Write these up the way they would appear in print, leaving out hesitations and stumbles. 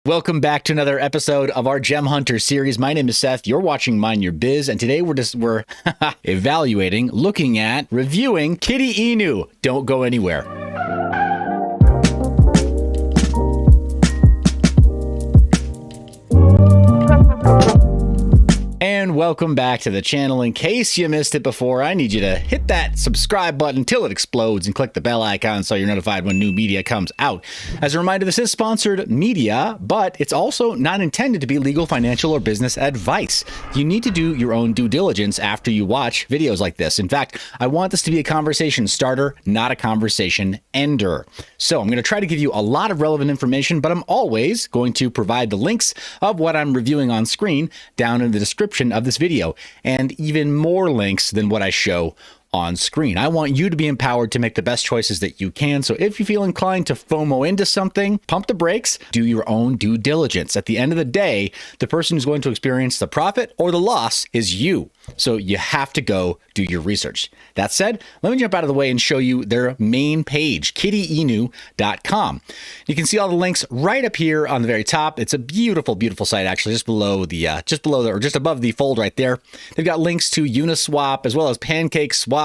Welcome back to another episode of our Gem Hunter series. My name is Seth. You're watching Mind Your Biz, and today we're evaluating, looking at, reviewing Kitty Inu. Don't go anywhere. And welcome back to the channel. In case you missed it before, I need you to hit that subscribe button till it explodes and click the bell icon so you're notified when new media comes out. As a reminder, this is sponsored media, but it's also not intended to be legal, financial, or business advice. You need to do your own due diligence after you watch videos like this. In fact, I want this to be a conversation starter, not a conversation ender. So I'm going to try to give you a lot of relevant information, but I'm always going to provide the links of what I'm reviewing on screen down in the description of this video, and even more links than what I show on screen. I want you to be empowered to make the best choices that you can. So if you feel inclined to FOMO into something, pump the brakes, do your own due diligence. At the end of the day, the person who's going to experience the profit or the loss is you. So you have to go do your research. That said, let me jump out of the way and show you their main page, kittyinu.com. You can see all the links right up here on the very top. It's a beautiful, beautiful site, actually, just above the fold right there. They've got links to Uniswap as well as PancakeSwap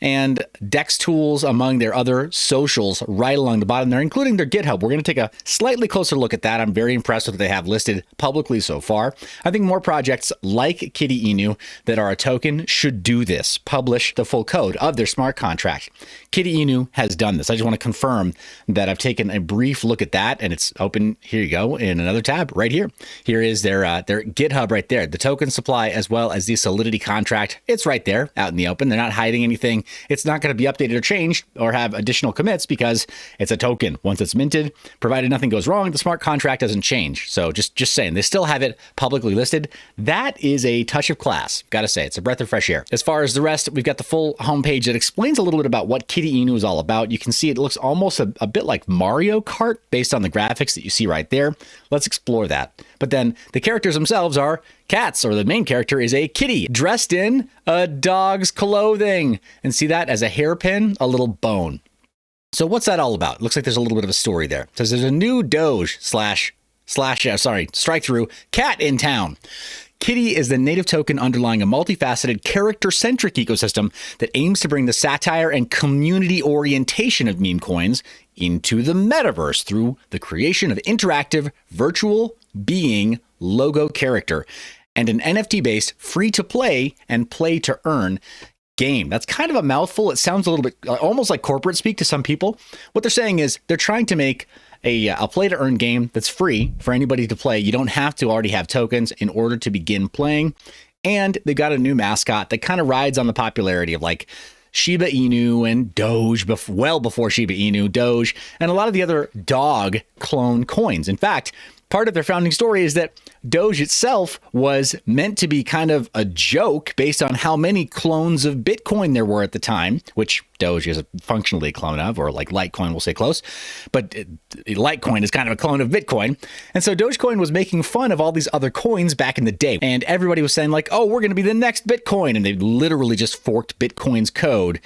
and Dex Tools among their other socials right along the bottom there, including their GitHub. We're going to take a slightly closer look at that. I'm very impressed with what they have listed publicly so far. I think more projects like Kitty Inu that are a token should do this, publish the full code of their smart contract. Kitty Inu has done this. I just want to confirm that I've taken a brief look at that, and it's open. Here you go in another tab right here. Here is their GitHub right there, the token supply as well as the Solidity contract. It's right there out in the open. They're not hiding anything. It's not going to be updated or changed or have additional commits because it's a token. Once it's minted, provided nothing goes wrong, the smart contract doesn't change. So just saying, they still have it publicly listed. That is a touch of class. Got to say, it's a breath of fresh air. As far as the rest, we've got the full homepage that explains a little bit about what Kitty Inu is all about. You can see it looks almost a bit like Mario Kart based on the graphics that you see right there. Let's explore that. But then the characters themselves are cats, or the main character is a kitty dressed in a dog's clothing. And see that as a hairpin, a little bone. So what's that all about? Looks like there's a little bit of a story there. It says there's a new Doge strike through cat in town. Kitty is the native token underlying a multifaceted, character-centric ecosystem that aims to bring the satire and community orientation of meme coins into the metaverse through the creation of interactive, virtual being logo character and an NFT-based free-to-play and play-to-earn game. That's kind of a mouthful. It sounds a little bit almost like corporate speak to some people. What they're saying is they're trying to make a play-to-earn game that's free for anybody to play. You don't have to already have tokens in order to begin playing. And they got a new mascot that kind of rides on the popularity of like Shiba Inu and Doge, well before Shiba Inu, Doge, and a lot of the other dog clone coins. In fact, part of their founding story is that Doge itself was meant to be kind of a joke based on how many clones of Bitcoin there were at the time, which Doge is functionally a clone of, or like Litecoin, we'll say close. But Litecoin is kind of a clone of Bitcoin. And so Dogecoin was making fun of all these other coins back in the day. And everybody was saying like, oh, we're going to be the next Bitcoin. And they literally just forked Bitcoin's code,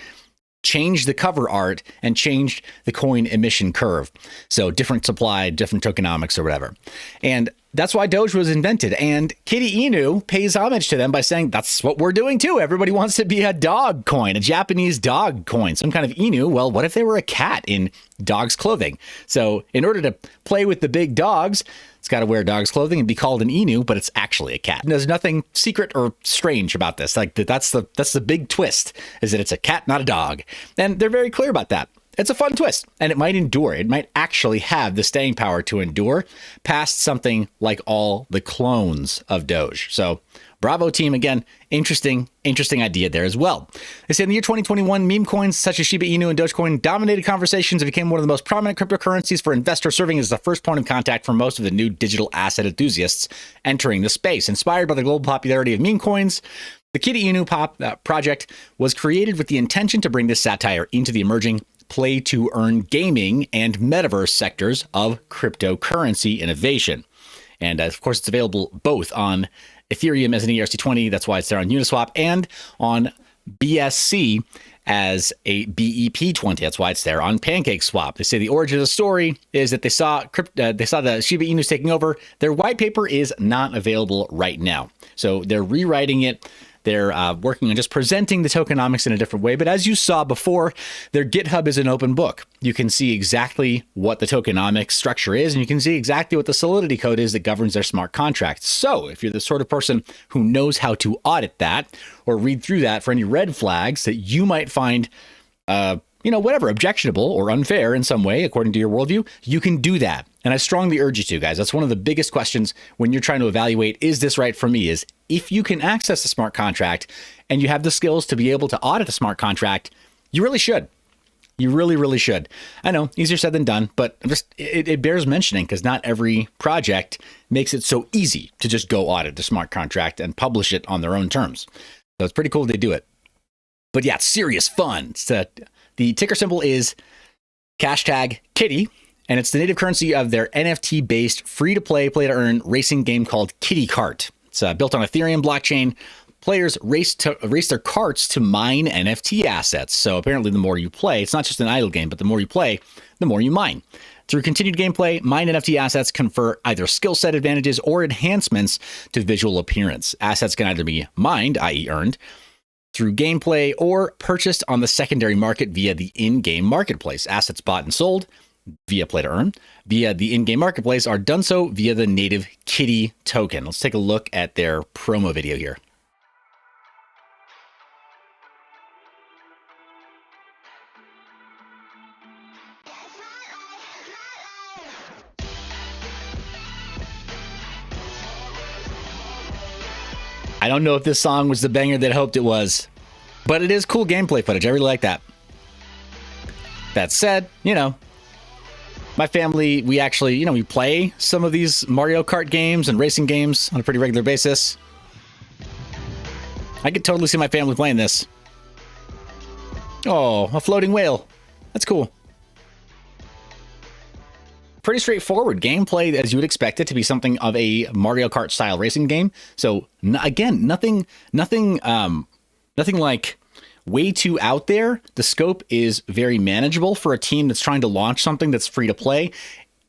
changed the cover art, and changed the coin emission curve. So different supply, different tokenomics or whatever. And that's why Doge was invented. And Kitty Inu pays homage to them by saying, that's what we're doing too. Everybody wants to be a dog coin, a Japanese dog coin, some kind of Inu. Well, what if they were a cat in dog's clothing? So in order to play with the big dogs, it's got to wear dog's clothing and be called an Inu, but it's actually a cat. And there's nothing secret or strange about this. Like that's the big twist, is that it's a cat, not a dog. And they're very clear about that. It's a fun twist, and it might endure. It might actually have the staying power to endure past something like all the clones of Doge. So bravo team, again, interesting idea there as well. They say in the year 2021, meme coins such as Shiba Inu and Dogecoin dominated conversations and became one of the most prominent cryptocurrencies for investors, serving as the first point of contact for most of the new digital asset enthusiasts entering the space. Inspired by the global popularity of meme coins, the Kitty Inu project was created with the intention to bring this satire into the emerging play-to-earn gaming and metaverse sectors of cryptocurrency innovation. And of course, it's available both on Ethereum as an ERC20. That's why it's there on Uniswap, and on BSC as a BEP20. That's why it's there on PancakeSwap. They say the origin of the story is that they saw the Shiba Inus taking over. Their white paper is not available right now, so they're rewriting it. They're working on just presenting the tokenomics in a different way. But as you saw before, their GitHub is an open book. You can see exactly what the tokenomics structure is, and you can see exactly what the Solidity code is that governs their smart contract. So if you're the sort of person who knows how to audit that or read through that for any red flags that you might find, whatever, objectionable or unfair in some way, according to your worldview, you can do that. And I strongly urge you to, guys. That's one of the biggest questions when you're trying to evaluate, is this right for me? Is if you can access the smart contract and you have the skills to be able to audit a smart contract, you really should. You really, really should. I know, easier said than done, but it bears mentioning because not every project makes it so easy to just go audit the smart contract and publish it on their own terms. So it's pretty cool they do it. But yeah, it's serious fun. The ticker symbol is #Kitty, and it's the native currency of their NFT-based free-to-play, play-to-earn racing game called Kitty Kart. It's built on Ethereum blockchain. Players race their carts to mine NFT assets. So apparently the more you play, it's not just an idle game, but the more you play, the more you mine. Through continued gameplay, mined NFT assets confer either skill set advantages or enhancements to visual appearance. Assets can either be mined, i.e. earned, through gameplay or purchased on the secondary market via the in-game marketplace. Assets bought and sold via play to earn via the in-game marketplace are done so via the native Kitty token. Let's take a look at their promo video here. I don't know if this song was the banger that I hoped it was, but it is cool gameplay footage. I really like that. That said, my family, we actually, we play some of these Mario Kart games and racing games on a pretty regular basis. I could totally see my family playing this. Oh, a floating whale. That's cool. Pretty straightforward gameplay, as you would expect it to be something of a Mario Kart style racing game. So again, nothing like way too out there. The scope is very manageable for a team that's trying to launch something that's free to play.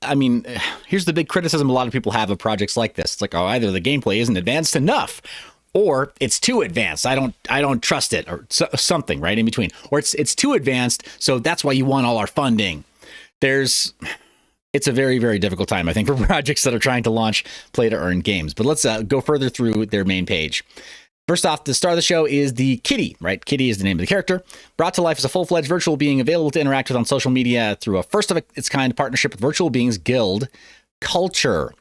I mean, here's the big criticism a lot of people have of projects like this. It's like, oh, either the gameplay isn't advanced enough, or it's too advanced. I don't trust it, or something right in between, or it's too advanced, so that's why you want all our funding. It's a very, very difficult time, I think, for projects that are trying to launch play-to-earn games. But let's go further through their main page. First off, the star of the show is the Kitty, right? Kitty is the name of the character. Brought to life as a full-fledged virtual being available to interact with on social media through a first-of-its-kind partnership with Virtual Beings Guild Culture.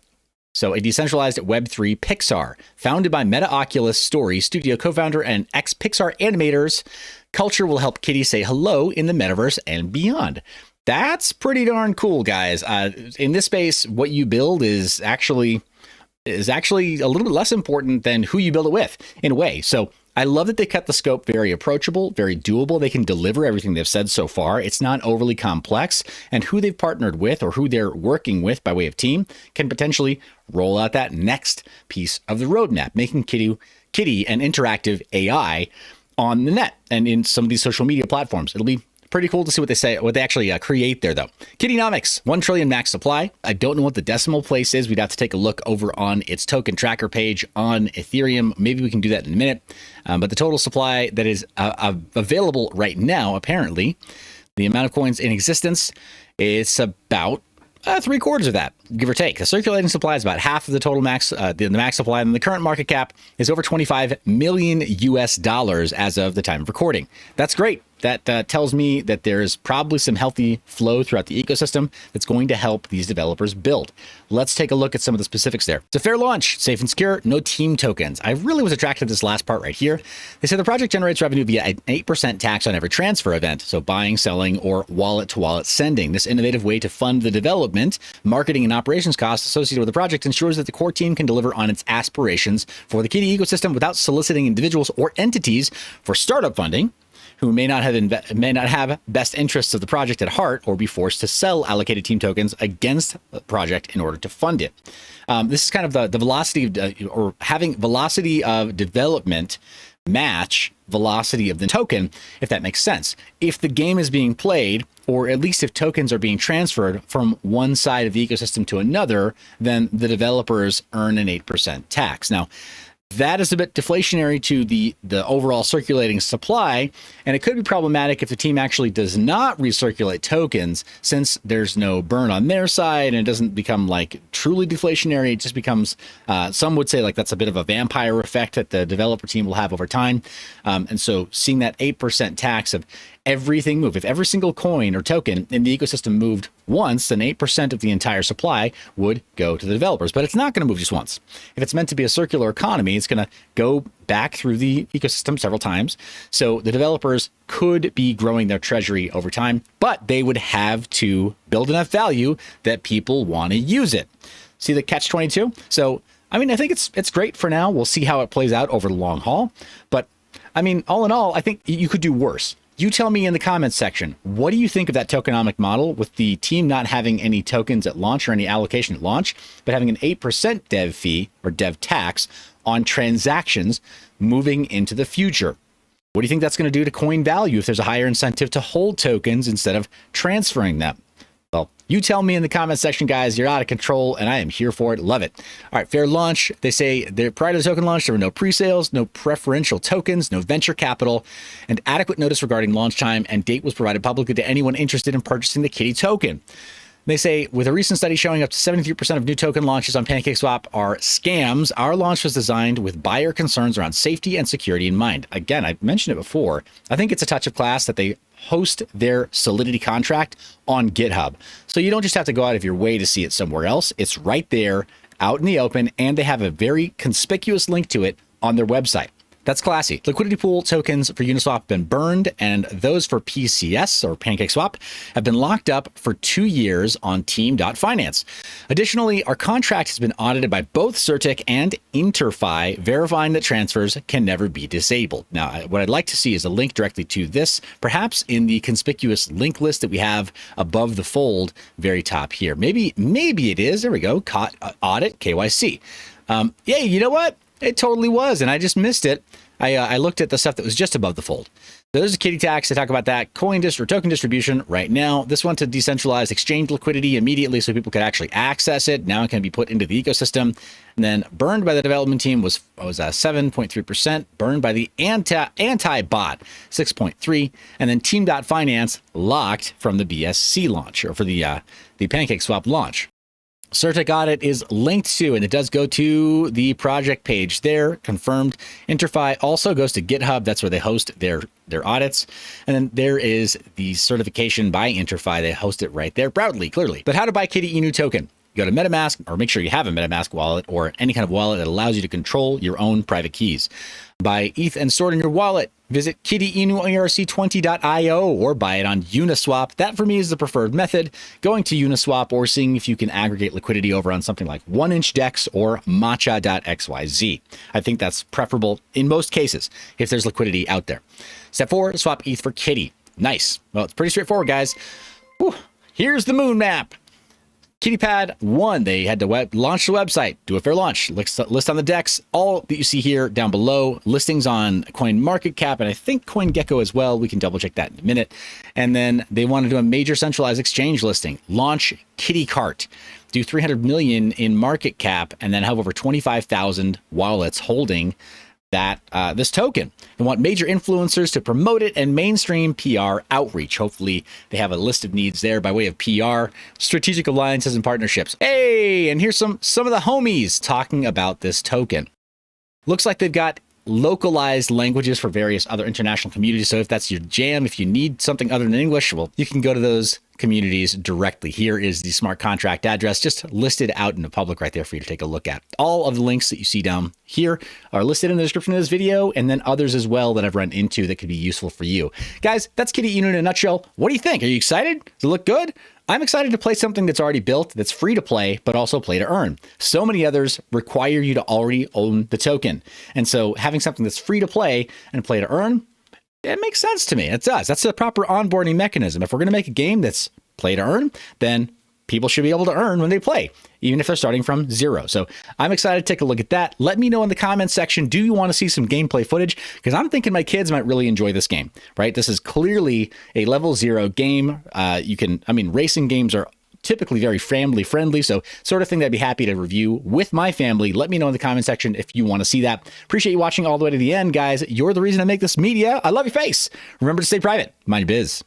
So a decentralized Web3 Pixar. Founded by Meta Oculus Story Studio co-founder and ex-Pixar animators, Culture will help Kitty say hello in the metaverse and beyond. That's pretty darn cool, guys. In this space, what you build is actually a little bit less important than who you build it with, in a way. So I love that they kept the scope very approachable, very doable. They can deliver everything they've said so far. It's not overly complex, and who they've partnered with or who they're working with by way of team can potentially roll out that next piece of the roadmap, making Kitty an interactive AI on the net and in some of these social media platforms. It'll be pretty cool to see what they actually create there, though. Kittynomics, 1 trillion max supply. I don't know what the decimal place is. We'd have to take a look over on its token tracker page on Ethereum. Maybe we can do that in a minute. But the total supply that is available right now, apparently, the amount of coins in existence, is about 3/4 of that, give or take. The circulating supply is about half of the total max, the max supply, and the current market cap is over $25 million as of the time of recording. That's great. That tells me that there's probably some healthy flow throughout the ecosystem that's going to help these developers build. Let's take a look at some of the specifics there. It's a fair launch, safe and secure, no team tokens. I really was attracted to this last part right here. They say the project generates revenue via an 8% tax on every transfer event, so buying, selling, or wallet-to-wallet sending. This innovative way to fund the development, marketing, and operations costs associated with the project ensures that the core team can deliver on its aspirations for the Kitty ecosystem without soliciting individuals or entities for startup funding, who may not have best interests of the project at heart or be forced to sell allocated team tokens against the project in order to fund it. This is kind of the velocity of, or having velocity of development match velocity of the token, if that makes sense. If the game is being played, or at least if tokens are being transferred from one side of the ecosystem to another, then the developers earn an 8% tax. Now, that is a bit deflationary to the overall circulating supply, and it could be problematic if the team actually does not recirculate tokens, since there's no burn on their side and it doesn't become like truly deflationary. It just becomes, some would say like that's a bit of a vampire effect that the developer team will have over time. And so seeing that 8% tax of everything move, if every single coin or token in the ecosystem moved once, then 8% of the entire supply would go to the developers. But it's not going to move just once. If it's meant to be a circular economy, it's going to go back through the ecosystem several times. So the developers could be growing their treasury over time, but they would have to build enough value that people want to use it. See the catch-22? So, I mean, I think it's great for now. We'll see how it plays out over the long haul. But, I mean, all in all, I think you could do worse. You tell me in the comments section, what do you think of that tokenomic model with the team not having any tokens at launch or any allocation at launch, but having an 8% dev fee or dev tax on transactions moving into the future? What do you think that's going to do to coin value if there's a higher incentive to hold tokens instead of transferring them? Well, you tell me in the comment section, guys. You're out of control, and I am here for it. Love it. All right, fair launch. They say prior to the token launch, there were no pre-sales, no preferential tokens, no venture capital, and adequate notice regarding launch time and date was provided publicly to anyone interested in purchasing the Kitty token. They say, with a recent study showing up to 73% of new token launches on PancakeSwap are scams, our launch was designed with buyer concerns around safety and security in mind. Again, I've mentioned it before. I think it's a touch of class that they host their Solidity contract on GitHub. So you don't just have to go out of your way to see it somewhere else. It's right there out in the open, and they have a very conspicuous link to it on their website. That's classy. Liquidity pool tokens for Uniswap have been burned, and those for PCS or PancakeSwap have been locked up for 2 years on Team.Finance. Additionally, our contract has been audited by both CertiK and InterFi, verifying that transfers can never be disabled. Now, what I'd like to see is a link directly to this, perhaps in the conspicuous link list that we have above the fold, very top here. Maybe it is. There we go. Audit KYC. Yeah, you know what? It totally was, and I just missed it. I looked at the stuff that was just above the fold. So there's a Kitty tax. I talk about that. Token distribution right now. This one to decentralize exchange liquidity immediately so people could actually access it. Now it can be put into the ecosystem. And then burned by the development team was 7.3%. Burned by the anti-bot, 6.3%. And then Team.Finance locked from the BSC launch, or for the PancakeSwap launch. CertiK audit is linked to, and it does go to the project page there, confirmed. InterFi also goes to GitHub. That's where they host their audits. And then there is the certification by InterFi. They host it right there, proudly, clearly. But how to buy Kitty Inu token? You go to MetaMask, or make sure you have a MetaMask wallet or any kind of wallet that allows you to control your own private keys. Buy ETH and store it in your wallet. Visit Kitty Inu ERC20.io or buy it on Uniswap. That for me is the preferred method. Going to Uniswap or seeing if you can aggregate liquidity over on something like 1inchDEX or Matcha.xyz. I think that's preferable in most cases if there's liquidity out there. Step 4, swap ETH for Kitty. Nice. Well, it's pretty straightforward, guys. Whew. Here's the moon map. KittyPad 1, they had to launch the website, do a fair launch, list on the DEX, all that you see here down below, listings on CoinMarketCap, and I think CoinGecko as well. We can double check that in a minute. And then they want to do a major centralized exchange listing, launch KittyCart, do 300 million in market cap, and then have over 25,000 wallets holding that this token. They want major influencers to promote it and mainstream PR outreach. Hopefully they have a list of needs there by way of PR, strategic alliances, and partnerships. Hey, and here's some of the homies talking about this token. Looks like they've got localized languages for various other international communities. So if that's your jam, if you need something other than English, well, you can go to those communities directly. Here is the smart contract address just listed out in the public right there for you to take a look at. All of the links that you see down here are listed in the description of this video, and then others as well that I've run into that could be useful for you. Guys, that's Kitty Inu in a nutshell. What do you think? Are you excited? Does it look good? I'm excited to play something that's already built, that's free to play, but also play to earn. So many others require you to already own the token. And so having something that's free to play and play to earn, it makes sense to me. It does. That's the proper onboarding mechanism. If we're going to make a game that's play to earn, then people should be able to earn when they play, even if they're starting from zero. So I'm excited to take a look at that. Let me know in the comments section, do you want to see some gameplay footage? Because I'm thinking my kids might really enjoy this game, right? This is clearly a level 0 game. Racing games are typically very family friendly, so sort of thing that I'd be happy to review with my family. Let me know in the comment section if you want to see that. Appreciate you watching all the way to the end, guys. You're the reason I make this media. I love your face. Remember to stay private. Mind your biz.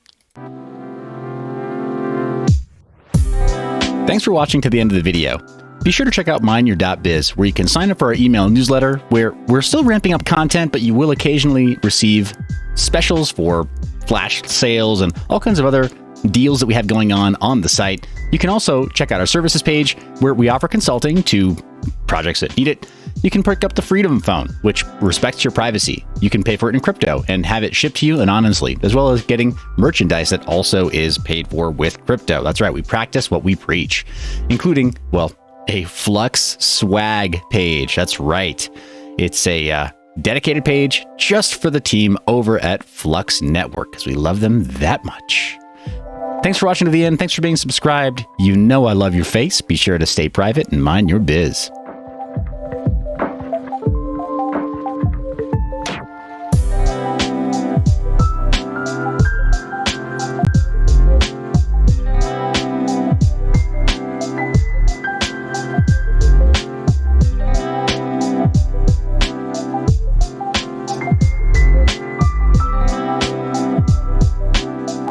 Thanks for watching to the end of the video. Be sure to check out mindyour.biz, where you can sign up for our email newsletter, where we're still ramping up content, but you will occasionally receive specials for flash sales and all kinds of other deals that we have going on the site. You can also check out our services page, where we offer consulting to projects that need it. You can pick up the Freedom Phone, which respects your privacy. You can pay for it in crypto and have it shipped to you anonymously, as well as getting merchandise that also is paid for with crypto. That's right, we practice what we preach, including, well, a Flux swag page. That's right. It's a dedicated page just for the team over at Flux Network, because we love them that much. Thanks for watching to the end. Thanks for being subscribed. You know I love your face. Be sure to stay private and mind your biz.